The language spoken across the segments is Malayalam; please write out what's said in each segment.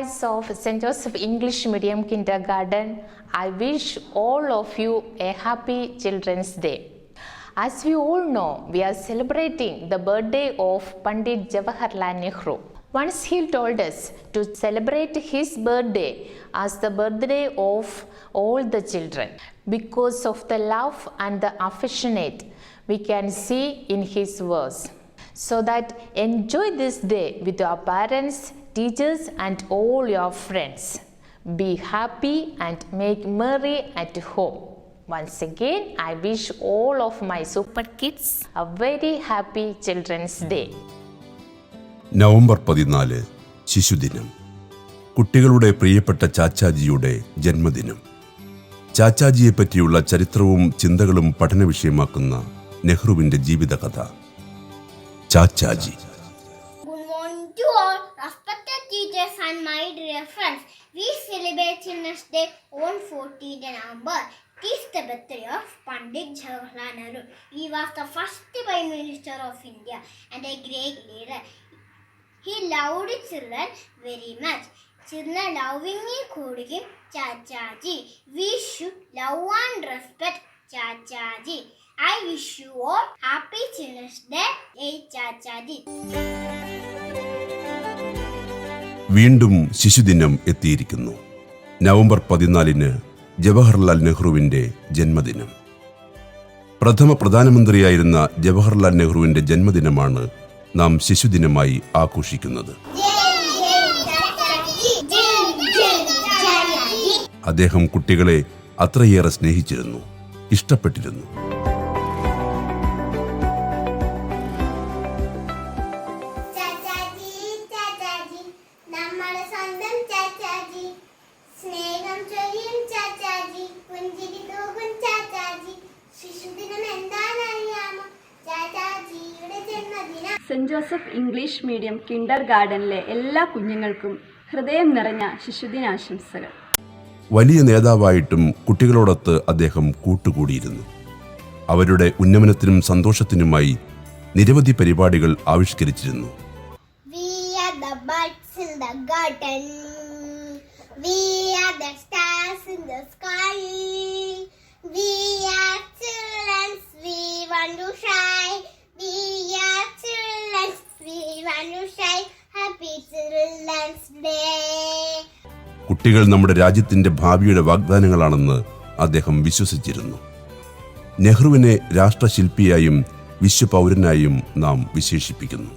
class of St. Joseph English Medium Kindergarten, I wish all of you a happy Children's Day. As we all know, we are celebrating the birthday of Pandit Jawaharlal Nehru. Once he told us to celebrate his birthday as the birthday of all the children because of the love and the affectionate we can see in his verse. So that enjoy this day with your parents, teachers and all your friends. Be happy and make merry at home. Once again, I wish all of my super kids a very happy Children's Day. November 14 ശിശുദിനം. കുട്ടികളുടെ പ്രിയപ്പെട്ട ചാച്ചാജിയുടെ ജന്മദിനം. ചാച്ചാജിയെ പറ്റിയുള്ള ചരിത്രവും ചിന്തകളും പഠന വിഷയമാക്കുന്ന നെഹ്റുവിന്റെ ജീവിതകഥ. Chachaji. Good morning to all respected teachers and my dear friends. We celebrate Children's Day on 14th November. It is the birthday of Pandit Jawaharlal Nehru. He was the first Prime Minister of India and a great leader. He loved children very much. Children lovingly called him Chachaji. We should love and respect Chachaji. I wish you all happy Children's Day, Chachaji. വീണ്ടും ശിശുദിനം എത്തിയിരിക്കുന്നു. നവംബർ 14 ജവഹർലാൽ നെഹ്റുവിന്റെ ജന്മദിനം. പ്രഥമ പ്രധാനമന്ത്രിയായിരുന്ന ജവഹർലാൽ നെഹ്റുവിന്റെ ജന്മദിനമാണ് നാം ശിശുദിനമായി ആഘോഷിക്കുന്നത്. അദ്ദേഹം കുട്ടികളെ അത്രയേറെ സ്നേഹിച്ചിരുന്നു, ഇഷ്ടപ്പെട്ടിരുന്നു. സെന്റ് ജോസഫ് ഇംഗ്ലീഷ് മീഡിയം കിൻഡർ ഗാർഡനിലെ എല്ലാ കുഞ്ഞുങ്ങൾക്കും ഹൃദയം നിറഞ്ഞ ശിശുദിനാശംസകൾ. വലിയ നേതാവായിട്ടും കുട്ടികളോടൊത്ത് അദ്ദേഹം കൂട്ടുകൂടിയിരുന്നു. അവരുടെ ഉന്നമനത്തിനും സന്തോഷത്തിനുമായി നിരവധി പരിപാടികൾ ആവിഷ്കരിച്ചിരുന്നു. കുട്ടികൾ നമ്മുടെ രാജ്യത്തിന്റെ ഭാവിയുടെ വാഗ്ദാനങ്ങളാണെന്ന് അദ്ദേഹം വിശ്വസിച്ചിരുന്നു. നെഹ്റുവിനെ രാഷ്ട്രശില്പിയായും വിശ്വപൗരനായും നാം വിശേഷിപ്പിക്കുന്നു.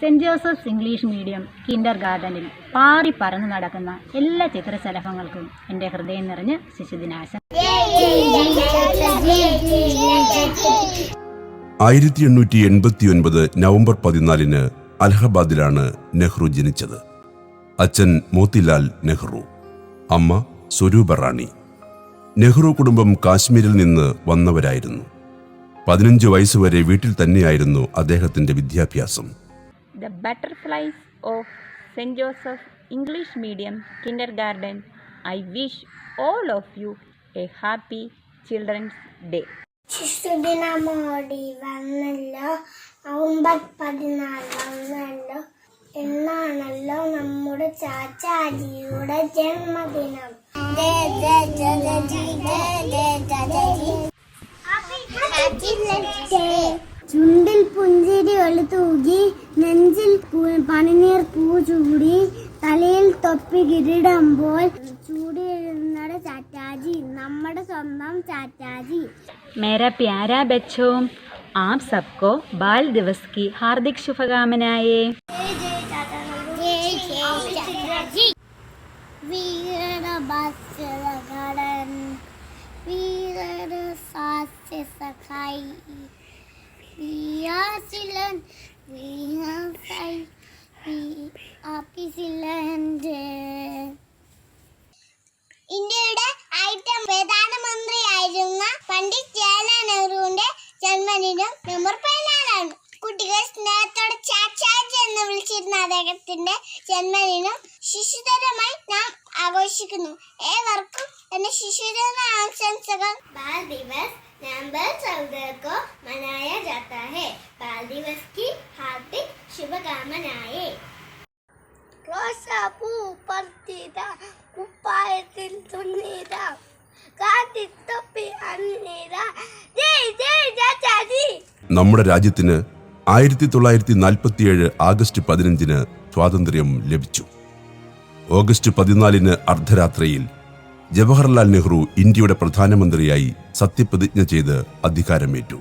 Saint Joseph's English medium Kinder ഗാർഡനിൽ പാറി പറന്നു നടക്കുന്ന എല്ലാ ചിത്രശലഭങ്ങൾക്കും എൻ്റെ ഹൃദയം നിറഞ്ഞ് ശിശുദിനാശം. 1889 നവംബർ 14 അലഹബാദിലാണ് നെഹ്റു ജനിച്ചത്. അച്ഛൻ മോത്തിലാൽ നെഹ്റു, അമ്മ സ്വരൂപ റാണി. നെഹ്റു കുടുംബം കാശ്മീരിൽ നിന്ന് വന്നവരായിരുന്നു. 15 വയസ്സുവരെ വീട്ടിൽ തന്നെയായിരുന്നു അദ്ദേഹത്തിന്റെ വിദ്യാഭ്യാസം. The butterflies of St. Joseph English Medium Kindergarten, I wish all of you a happy Children's Day. ശിശുദിനമോടി വന്നല്ലോ, നവംബർ 14 വന്നല്ലോ, എന്നാണല്ലോ നമ്മുടെ ചാച്ചാജിയുടെ ജന്മദിനം. ചുണ്ടിൽ പുഞ്ചിരി ഒളിത്തൂകി, നെഞ്ചിൽ പനിനീർ പൂ ചൂടി, തലയിൽ തൊപ്പി കിരീടുമ്പോൾ ചൂടിയിരുന്ന ചാച്ചാജി, നമ്മുടെ സ്വന്തം ചാച്ചാജി. मेरा प्यारा बच्चों, आप सबको बाल दिवस की हार्दिक शुभकामनाएं. ഇന്ത്യയുടെ ഐറ്റം പ്രധാനമന്ത്രിയായിരുന്ന പണ്ഡിറ്റ് ജവഹർലാൽ നെഹ്റുവിന്റെ ജന്മദിനം നവംബർ 14. കുട്ടികൾ സ്നേഹത്തോടെ ചാച്ചാജി എന്ന ആഘോഷിക്കുന്നു. ഏവർക്കും എന്റെ ശിശുദിന ആശംസകൾ. बाल दिवस नवंबर 14 को मनाया जाता है. बाल दिवस की हार्दिक शुभकामनाएं. റോസാപ്പൂ പറിച്ചിത കുപ്പായത്തിൽ തുന്നിത കാട്ടിത്തൊപ്പി അണിഞ്ഞിത ജയ് ജയ് ചാച്ചാജി. നമ്മുടെ രാജ്യത്തിന് 1947 ആഗസ്റ്റ് 15 സ്വാതന്ത്ര്യം ലഭിച്ചു. ഓഗസ്റ്റ് 14 അർദ്ധരാത്രിയിൽ ജവഹർലാൽ നെഹ്റു ഇന്ത്യയുടെ പ്രധാനമന്ത്രിയായി സത്യപ്രതിജ്ഞ ചെയ്ത് അധികാരമേറ്റു.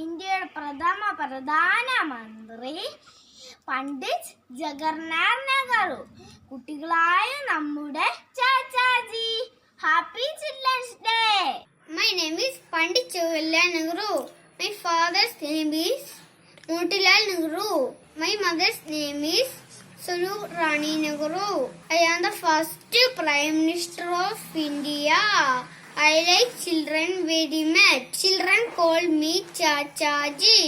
ഇന്ത്യയുടെ പ്രധാനമന്ത്രി പണ്ഡിറ്റ് ജവഹർലാൽ നെഹ്റു. കുട്ടികളായ നമ്മുടെ Chachaji, happy children's day. My name is Pandit Jawaharlal Nehru. My father's name is Motilal Nehru. My mother's name is Suru Rani Nehru. I am the first Prime Minister of India. I like children very much. Children call me Chachaji.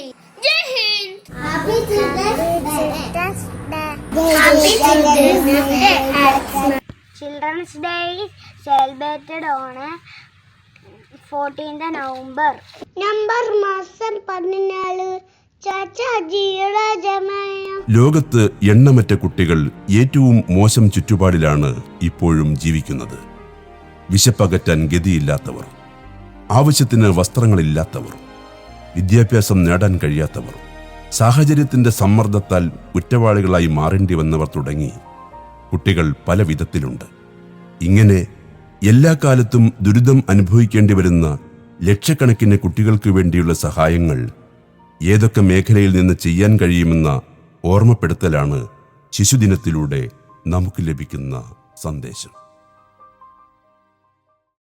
Jai Hind. Happy Children's Day. Happy Children's Day. Children's Day is celebrated on 14th November. November മാസം 14 ചാച്ചാജിയുടെ ജന്മദിനം. ലോകത്ത് എണ്ണമറ്റ കുട്ടികൾ ഏറ്റവും മോശം ചുറ്റുപാടിലാണ് ഇപ്പോഴും ജീവിക്കുന്നത്. വിശപ്പകറ്റാൻ ഗതിയില്ലാത്തവർ, ആവശ്യത്തിന് വസ്ത്രങ്ങളില്ലാത്തവർ, വിദ്യാഭ്യാസം നേടാൻ കഴിയാത്തവർ, സാഹചര്യത്തിന്റെ സമ്മർദ്ദത്താൽ കുറ്റവാളികളായി മാറേണ്ടി വന്നവർ തുടങ്ങി കുട്ടികൾ പല വിധത്തിലുണ്ട്. ഇങ്ങനെ എല്ലാ കാലത്തും ദുരിതം അനുഭവിക്കേണ്ടി വരുന്ന ലക്ഷക്കണക്കിന് കുട്ടികൾക്ക് വേണ്ടിയുള്ള സഹായങ്ങൾ ഏതൊക്കെ മേഖലയിൽ നിന്ന് ചെയ്യാൻ കഴിയുമെന്ന ഓർമ്മപ്പെടുത്തലാണ് ശിശുദിനത്തിലൂടെ നമുക്ക് ലഭിക്കുന്ന സന്ദേശം.